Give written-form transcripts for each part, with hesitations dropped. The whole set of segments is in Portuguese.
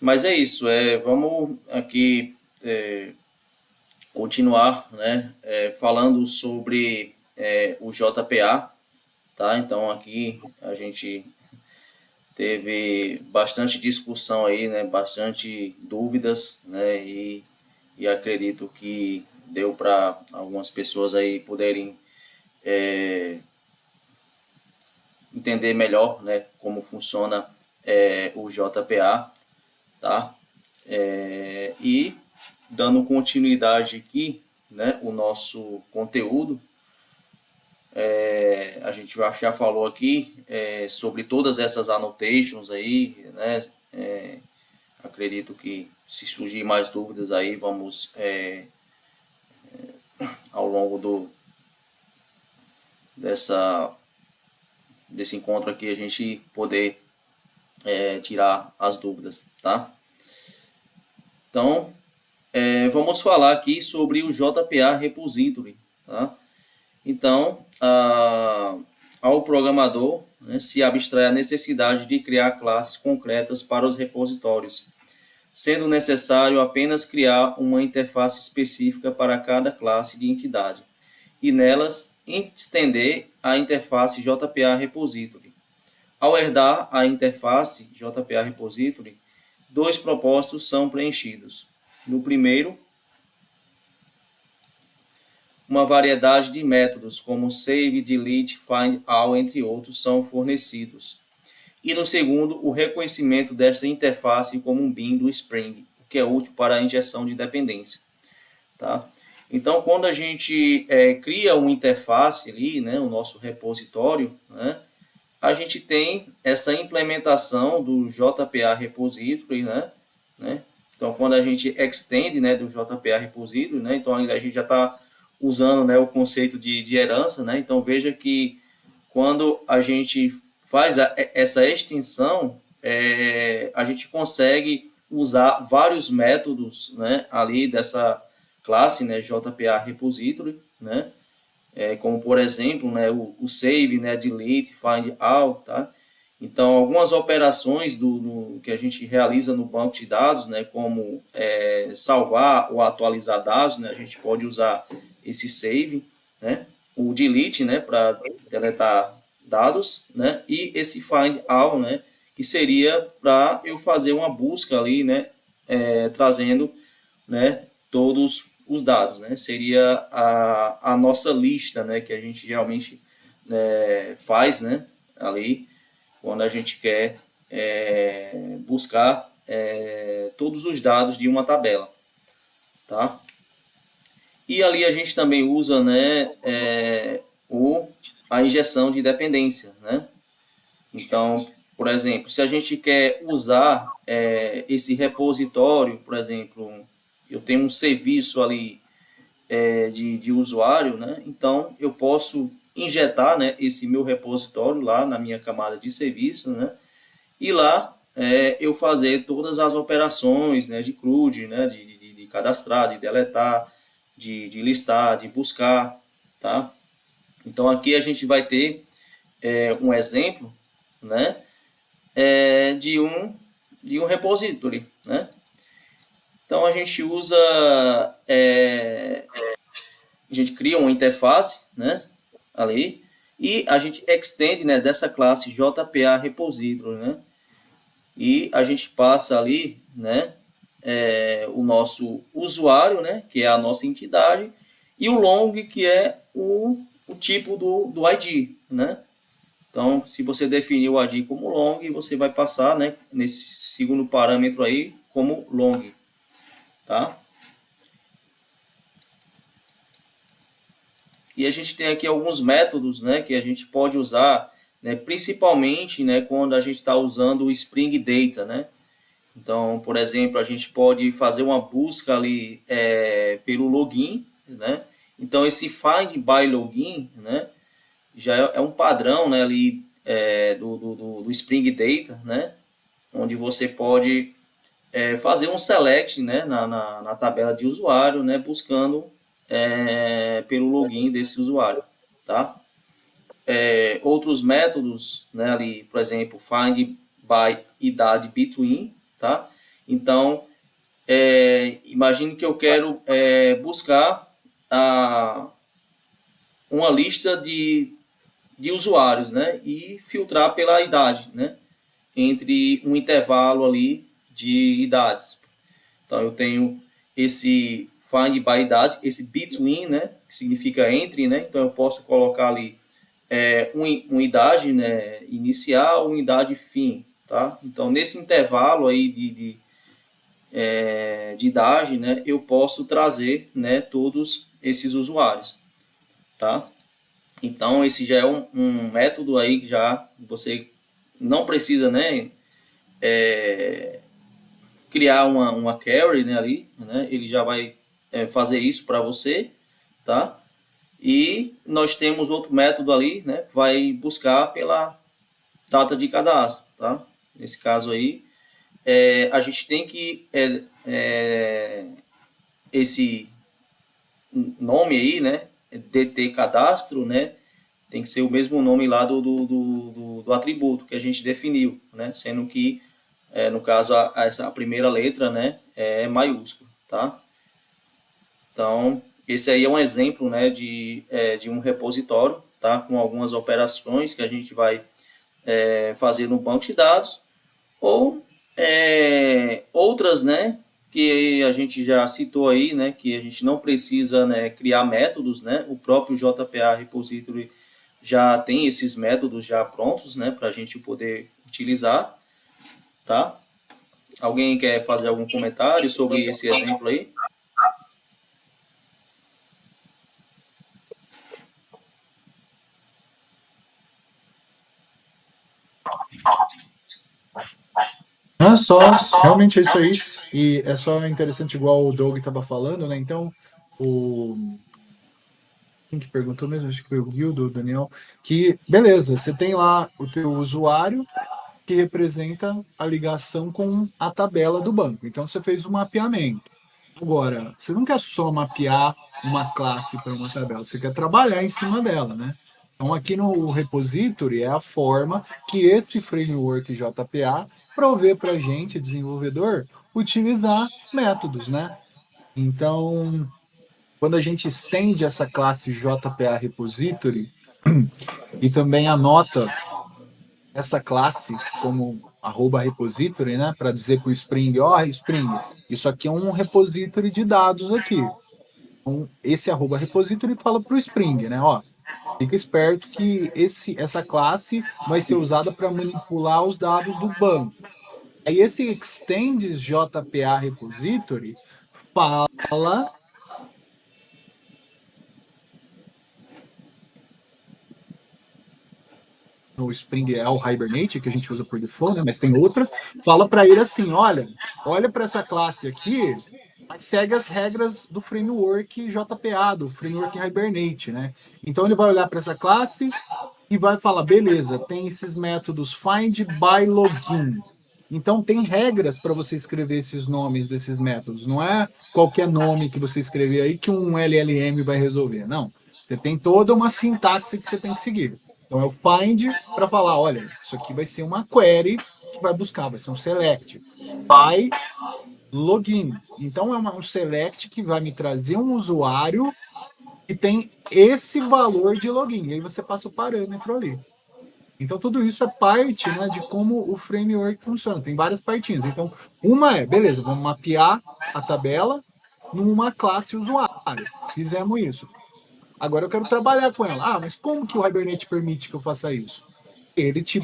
Mas é isso, vamos aqui continuar, né, falando sobre o JPA, tá? Então aqui a gente teve bastante discussão aí, né, bastante dúvidas, né, e acredito que deu para algumas pessoas aí poderem entender melhor, né, como funciona o JPA, tá? E dando continuidade aqui, né, o nosso conteúdo, a gente já falou aqui sobre todas essas annotations aí, né? Acredito que se surgir mais dúvidas aí, vamos ao longo dessa, desse encontro aqui a gente poder tirar as dúvidas, tá? Então, vamos falar aqui sobre o JPA Repository, tá? Então, ao programador, né, se abstrai a necessidade de criar classes concretas para os repositórios, sendo necessário apenas criar uma interface específica para cada classe de entidade, e nelas estender a interface JPA Repository. Ao herdar a interface JPA Repository, dois propósitos são preenchidos. No primeiro, uma variedade de métodos, como save, delete, find all, entre outros, são fornecidos. E no segundo, o reconhecimento desta interface como um bin do Spring, o que é útil para a injeção de dependência. Tá? Então, quando a gente cria uma interface ali, né, o nosso repositório, né, a gente tem essa implementação do JPA Repository, né? Então, quando a gente extende, né, do JPA Repository, né, então a gente já está usando, né, o conceito de herança, né? Então, veja que quando a gente faz essa extensão, a gente consegue usar vários métodos, né, ali dessa classe, né, JPA Repository, né, como por exemplo, né, o save, né, delete, find all, tá? Então, algumas operações que a gente realiza no banco de dados, né, como salvar ou atualizar dados, né, a gente pode usar esse save, né, o delete, né, para deletar dados, né, e esse find all, né, que seria para eu fazer uma busca ali, né, trazendo, né, todos os dados, né, seria a nossa lista, né, que a gente geralmente faz, né, ali quando a gente quer buscar todos os dados de uma tabela, tá? E ali a gente também usa, né, a injeção de dependência, né? Então, por exemplo, se a gente quer usar esse repositório, por exemplo, eu tenho um serviço ali de usuário, né? Então, eu posso injetar, né, esse meu repositório lá na minha camada de serviço, né? E lá eu fazer todas as operações, né, de CRUD, né, de cadastrar, de deletar, de listar, de buscar, tá? Então aqui a gente vai ter um exemplo, né, de um repository, né? Então a gente usa, a gente cria uma interface, né, ali, e a gente extende, né, dessa classe JPA Repository, né? E a gente passa ali, né, o nosso usuário, né, que é a nossa entidade, e o long, que é o tipo do ID, né? Então, se você definir o ID como long, você vai passar, né, nesse segundo parâmetro aí como long, tá? E a gente tem aqui alguns métodos, né, que a gente pode usar, né, principalmente, né, quando a gente está usando o Spring Data, né? Então, por exemplo, a gente pode fazer uma busca ali pelo login, né? Então, esse find by login, né, já é um padrão, né, ali do Spring Data, né, onde você pode fazer um select, né, na tabela de usuário, né, buscando pelo login desse usuário, tá? Outros métodos, né, ali, por exemplo, find by idade between, tá? Então, imagine que eu quero buscar uma lista de usuários, né? E filtrar pela idade, né? Entre um intervalo ali de idades. Então, eu tenho esse find by idade, esse between, né? Que significa entre, né? Então, eu posso colocar ali uma idade, né, inicial, uma idade fim, tá? Então, nesse intervalo aí de idade, né, eu posso trazer, né, todos esses usuários, tá? Então, esse já é um método aí que já você não precisa, né, criar uma query, né, ali, né, ele já vai fazer isso para você, tá? E nós temos outro método ali, né, que vai buscar pela data de cadastro, tá? Nesse caso aí, a gente tem que esse nome aí, né, DT cadastro, né, tem que ser o mesmo nome lá do atributo que a gente definiu, né, sendo que no caso essa primeira letra, né, é maiúscula, tá? Então esse aí é um exemplo, né, de um repositório, tá, com algumas operações que a gente vai fazer no banco de dados ou outras, né, que a gente já citou aí, né, que a gente não precisa, né, criar métodos, né, o próprio JPA Repository já tem esses métodos já prontos, né, para a gente poder utilizar, tá? Alguém quer fazer algum comentário sobre esse exemplo aí? Ah, só, realmente é isso aí. E é só interessante, igual o Doug estava falando, né? Então, o. Quem que perguntou mesmo? Acho que foi o Guildo, o Daniel. Que, beleza, você tem lá o teu usuário que representa a ligação com a tabela do banco. Então, você fez um mapeamento. Agora, você não quer só mapear uma classe para uma tabela, você quer trabalhar em cima dela, né? Então, aqui no repository é a forma que esse framework JPA provê para a gente, desenvolvedor, utilizar métodos, né? Então, quando a gente estende essa classe JPA repository e também anota essa classe como @repository, né, para dizer para o Spring, ó, Spring, isso aqui é um repository de dados aqui. Então, esse @repository fala para o Spring, né, ó, fica esperto que essa classe vai ser usada para manipular os dados do banco. Aí esse extends JPA repository fala no Spring é o Hibernate, que a gente usa por default, né? Mas tem outra, fala para ele assim, olha para essa classe aqui, mas segue as regras do framework JPA, do framework Hibernate, né? Então ele vai olhar para essa classe e vai falar, beleza, tem esses métodos find by login. Então tem regras para você escrever esses nomes desses métodos. Não é qualquer nome que você escrever aí que um LLM vai resolver. Não. Você tem toda uma sintaxe que você tem que seguir. Então é o find para falar, olha, isso aqui vai ser uma query que vai buscar, vai ser um select by login. Então é um select que vai me trazer um usuário que tem esse valor de login. E aí você passa o parâmetro ali. Então, tudo isso é parte, né, de como o framework funciona. Tem várias partinhas. Então, uma é, beleza, vamos mapear a tabela numa classe usuário. Fizemos isso. Agora eu quero trabalhar com ela. Ah, mas como que o Hibernate permite que eu faça isso? Ele te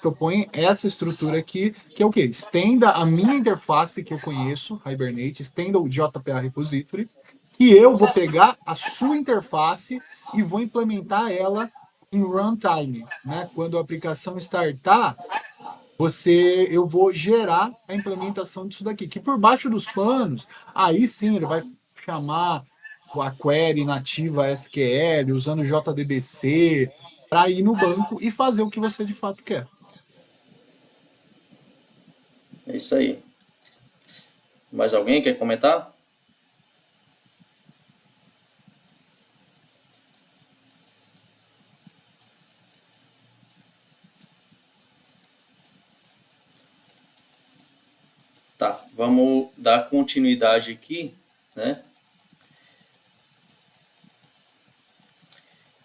propõe essa estrutura aqui, que é o quê? Estenda a minha interface que eu conheço, Hibernate, estenda o JPA Repository, que eu vou pegar a sua interface e vou implementar ela em runtime, né? Quando a aplicação startar, eu vou gerar a implementação disso daqui, que por baixo dos panos, aí sim ele vai chamar a query nativa SQL, usando JDBC, para ir no banco e fazer o que você de fato quer. É isso aí. Mais alguém quer comentar? Tá, vamos dar continuidade aqui, né?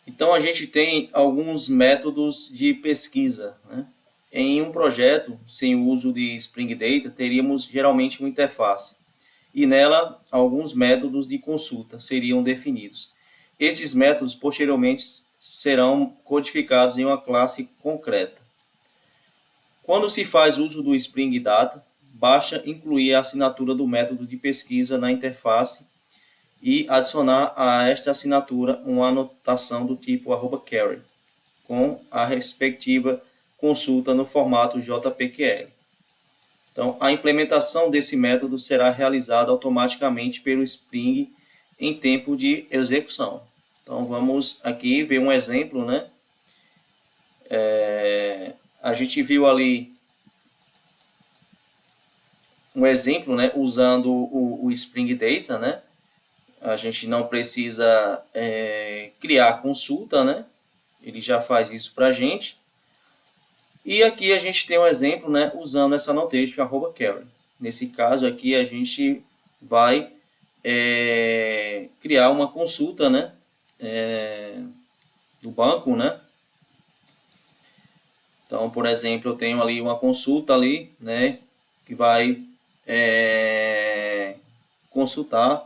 Então a gente tem alguns métodos de pesquisa, né? Em um projeto sem o uso de Spring Data, teríamos geralmente uma interface e nela alguns métodos de consulta seriam definidos. Esses métodos posteriormente serão codificados em uma classe concreta. Quando se faz uso do Spring Data, basta incluir a assinatura do método de pesquisa na interface e adicionar a esta assinatura uma anotação do tipo @query, com a respectiva consulta no formato JPQL. Então, a implementação desse método será realizada automaticamente pelo Spring em tempo de execução. Então, vamos aqui ver um exemplo, né? A gente viu ali um exemplo, né? Usando o Spring Data, né? A gente não precisa criar consulta, né? Ele já faz isso para a gente. E aqui a gente tem um exemplo, né, usando essa notation @query. Nesse caso aqui a gente vai criar uma consulta, né, do banco, né. Então, por exemplo, eu tenho ali uma consulta ali, né, que vai consultar,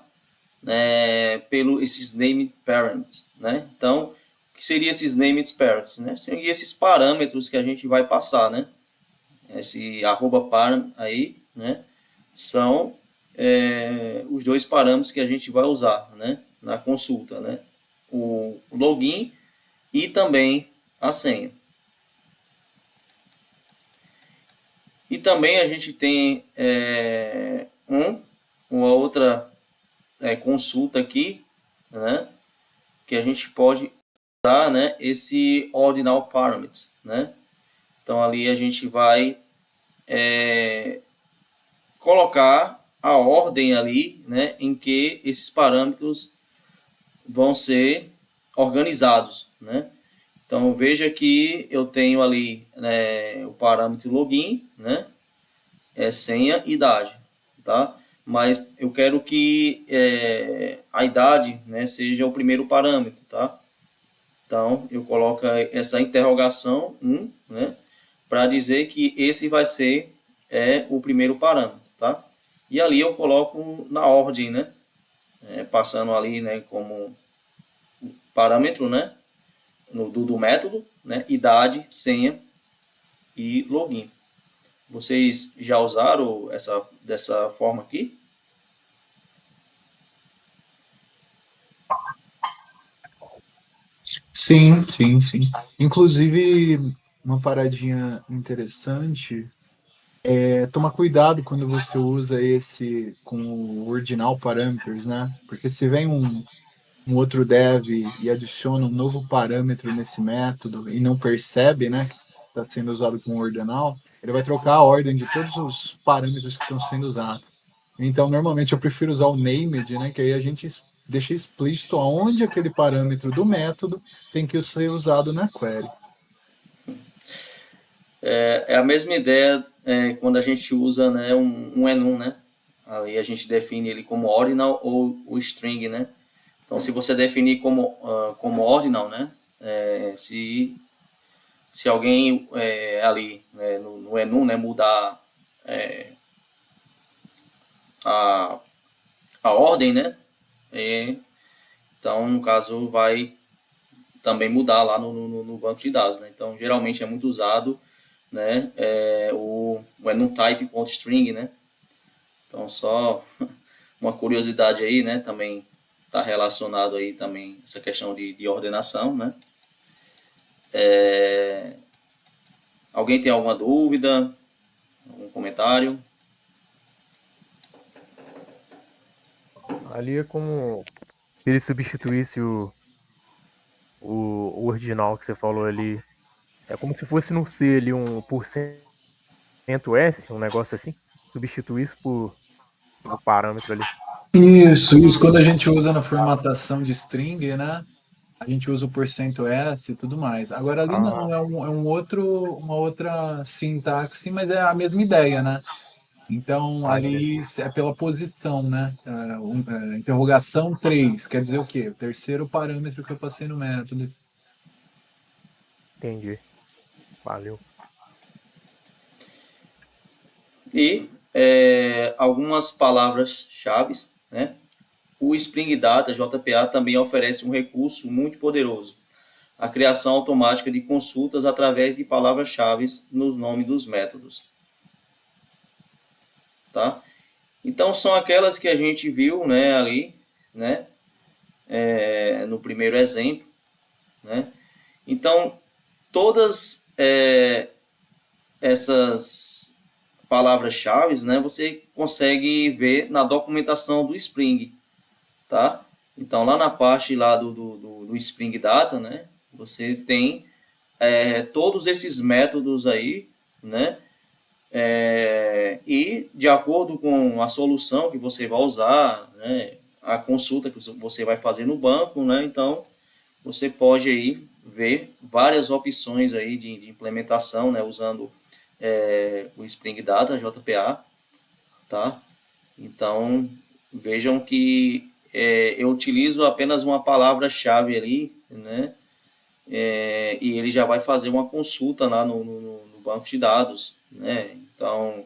né, pelo esses named parents, né. Então, o que seria esses named parents, né? Seriam esses parâmetros que a gente vai passar, né? Esse @param aí, né? São os dois parâmetros que a gente vai usar, né? Na consulta, né? O login e também a senha. E também a gente tem uma outra consulta aqui, né? Que a gente pode usar, né? Esse ordinal parameters, né? Então ali a gente vai colocar a ordem ali, né, em que esses parâmetros vão ser organizados, né? Então veja que eu tenho ali, né, o parâmetro login, né, senha e idade, tá? Mas eu quero que a idade, né, seja o primeiro parâmetro, tá? Então eu coloco essa interrogação né, para dizer que esse vai ser o primeiro parâmetro, tá? E ali eu coloco na ordem, né? Passando ali, né, como parâmetro, né, do método, né, idade, senha e login. Vocês já usaram dessa forma aqui? Sim, sim, sim. Inclusive, uma paradinha interessante é tomar cuidado quando você usa esse com o ordinal parameters, né? Porque se vem um outro dev e adiciona um novo parâmetro nesse método e não percebe, né, que está sendo usado com ordinal, ele vai trocar a ordem de todos os parâmetros que estão sendo usados. Então, normalmente eu prefiro usar o named, né, que aí a gente deixa explícito aonde aquele parâmetro do método tem que ser usado na query. É a mesma ideia quando a gente usa, né, um enum, né? Ali a gente define ele como ordinal ou o string, né? Então, se você definir como ordinal, né? Se alguém ali no enum, né, mudar a, a ordem, né? Então, no caso, vai também mudar lá no banco de dados, né? Então, geralmente é muito usado, né? O enum type.string, né? Então, só uma curiosidade aí, né? Também está relacionado aí também essa questão de ordenação, né? Alguém tem alguma dúvida? Algum comentário? Ali é como se ele substituísse o ordinal que você falou ali. É como se fosse no C ali um porcento S, um negócio assim. Substituísse por um parâmetro ali. Isso. Quando a gente usa na formatação de string, né? A gente usa o porcento %s e tudo mais. Agora ali Ah, não, uma outra sintaxe, mas é a mesma ideia, né? Então, ali é pela posição, né? Interrogação 3 quer dizer o quê? O terceiro parâmetro que eu passei no método. Entendi. Valeu. E algumas palavras-chave, né? O Spring Data JPA também oferece um recurso muito poderoso, a criação automática de consultas através de palavras-chave nos nomes dos métodos. Tá? Então, são aquelas que a gente viu, né, ali, né, no primeiro exemplo. Né? Então, todas essas palavras-chave, né, você consegue ver na documentação do Spring. Tá? Então, lá na parte lá do Spring Data, né, você tem todos esses métodos aí, né, e de acordo com a solução que você vai usar, né, a consulta que você vai fazer no banco, né, então você pode aí ver várias opções aí de implementação, né, usando o Spring Data JPA, tá? Então vejam que eu utilizo apenas uma palavra-chave ali, né, e ele já vai fazer uma consulta lá no banco de dados, né? Então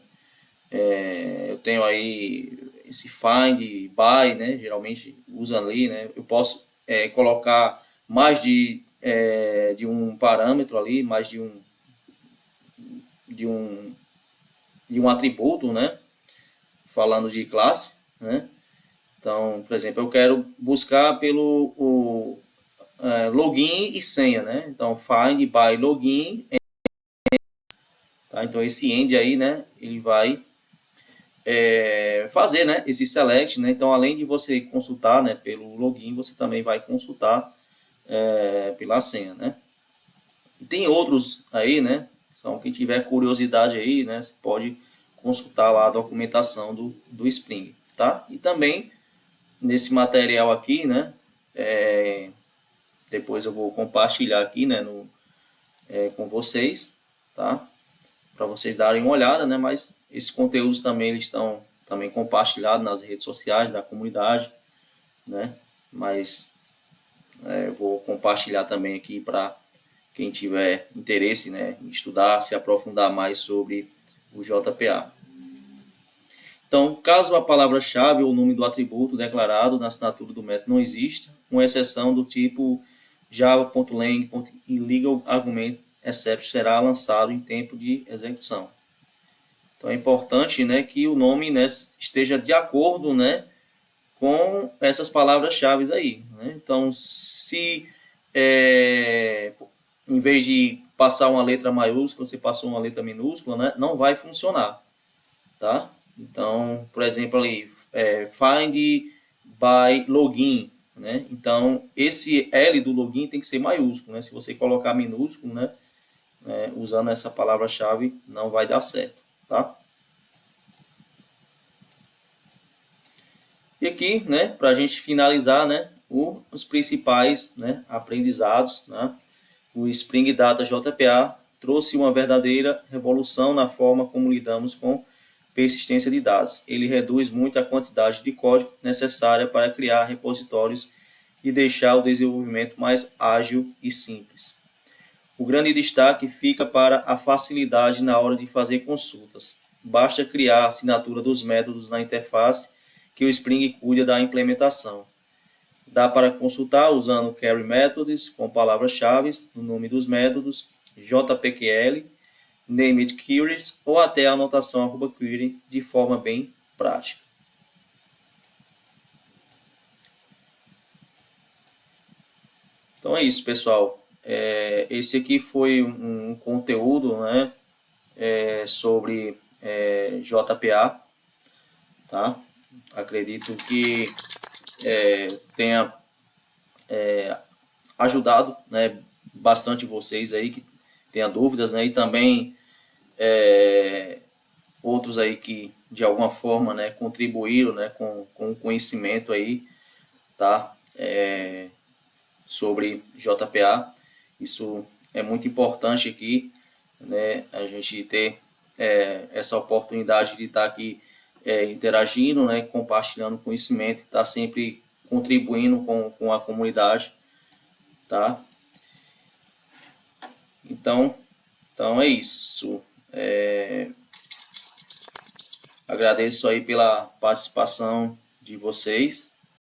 eu tenho aí esse find, by, né? Geralmente usa ali, né? Eu posso colocar mais de um parâmetro ali, mais de um, de um atributo, né? Falando de classe, né? Então, por exemplo, eu quero buscar pelo login e senha, né? Então, find by login, tá? Então, esse end aí, né? Ele vai fazer, né, esse select, né? Então, além de você consultar, né, pelo login, você também vai consultar pela senha, né? E tem outros aí, né? São quem tiver curiosidade aí, né, você pode consultar lá a documentação do Spring, tá? E também nesse material aqui, né? Depois eu vou compartilhar aqui, né, com vocês, tá? Para vocês darem uma olhada, né? Mas esses conteúdos também eles estão também compartilhados nas redes sociais da comunidade, né? Mas vou compartilhar também aqui para quem tiver interesse, né, em estudar, se aprofundar mais sobre o JPA. Então, caso a palavra-chave ou o nome do atributo declarado na assinatura do método não exista, com exceção do tipo java.lang.illegal argument except será lançado em tempo de execução. Então é importante, né, que o nome, né, esteja de acordo, né, com essas palavras-chave aí. Né? Então, se em vez de passar uma letra maiúscula, você passou uma letra minúscula, né, não vai funcionar. Tá? Então, por exemplo, ali, find by login. Né? Então, esse L do login tem que ser maiúsculo. Né? Se você colocar minúsculo, né, usando essa palavra-chave, não vai dar certo. Tá? E aqui, né, para a gente finalizar, né, os principais, né, aprendizados, né, o Spring Data JPA trouxe uma verdadeira revolução na forma como lidamos com persistência de dados. Ele reduz muito a quantidade de código necessária para criar repositórios e deixar o desenvolvimento mais ágil e simples. O grande destaque fica para a facilidade na hora de fazer consultas. Basta criar a assinatura dos métodos na interface que o Spring cuida da implementação. Dá para consultar usando Query Methods com palavras-chave no nome dos métodos, JPQL, Named Queries ou até a anotação @query de forma bem prática. Então é isso, pessoal. Esse aqui foi um conteúdo, né, sobre JPA. Tá? Acredito que tenha ajudado, né, bastante vocês aí que tenham dúvidas, né, e também outros aí que de alguma forma, né, contribuíram, né, com o conhecimento aí, tá, sobre JPA. Isso é muito importante aqui, né, a gente ter essa oportunidade de estar aqui interagindo, né, compartilhando conhecimento, estar sempre contribuindo com a comunidade, tá? Então é isso. Agradeço aí pela participação de vocês.